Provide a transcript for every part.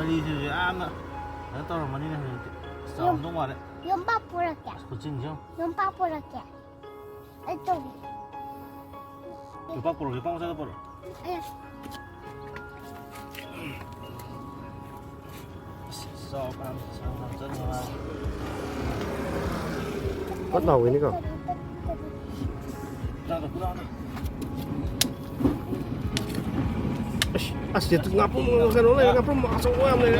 머리지 아마 나도 머리는 싸움도 말해. 연밥 보라게. 그친죠? 연밥 보라게. 이쪽. 연밥 보러 사다 보러. 예. 싸움 전화. bắt đầu cái này cơ à sẽ tự Ngaprum cái nó này Ngaprum mà xong em này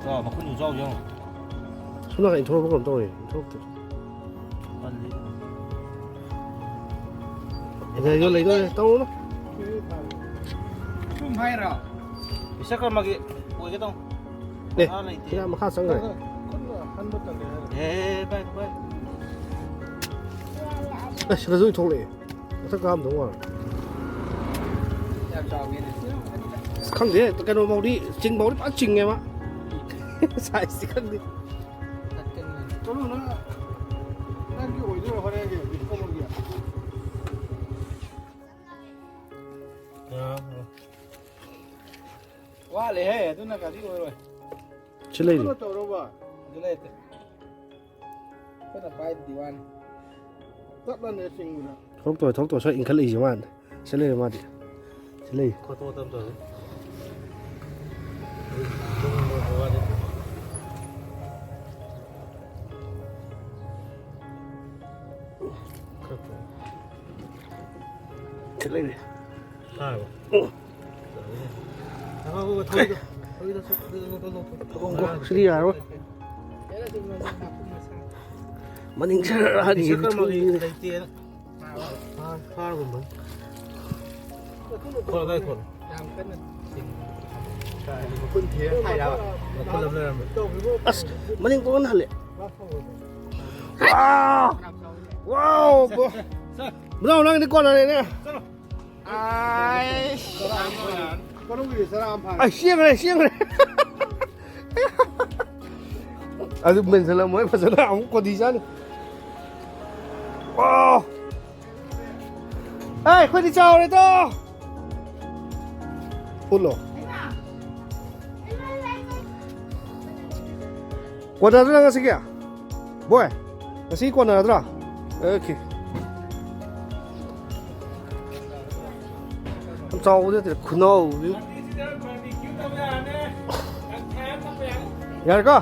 자, 막 흔히 좋아하죠. 손나가 인터넷 보고 안 떠요. 인터넷. 빨리. 이거 이거 떠오르나? 좀 하이라. 색깔막이 보이겠다. 네. 그냥 한번 하상 그래. 한 번도 예, 빨리. 아, cái rưỡi thôi này. Tất cả đúng rồi. Không thế, cái nó màu đi, trình màu đi bắt trình em ạ. Sai gì không đi. 저는 난 그 어디로 가야 돼? 이거먹이야. 와, 레해. 누나 가지고 와. Trên đây đi. nó đâu ba. 누나 했대. cái phải diwan. rất là nề sinh rồi. Thông tuổi xoay in khăn lì chứ mà. Trên đây mà đi. Trên đây. có tô tâm rồi. Trên đây đi. 아, Trên đi à rồi. Mà nhìn ra thì 색깔막이 있대. 파는 건 뭐? 콜. quân thế hay đâu. 콜 넘는 mà nhìn con hả lệ. Wow. Wow. Đâu đang cái con này nè. Ai. có lúc gì sẽ làm phải. À xiêng này. À mình sẽ làm mới mà sẽ làm không có gì chứ. Wow. Ê,快đi chào đây to. Ủa. Quần áo đang cái gì à? Boy. Cái gì quần áo đó? Ok. Chào thế thì khôn nào. Dạ có.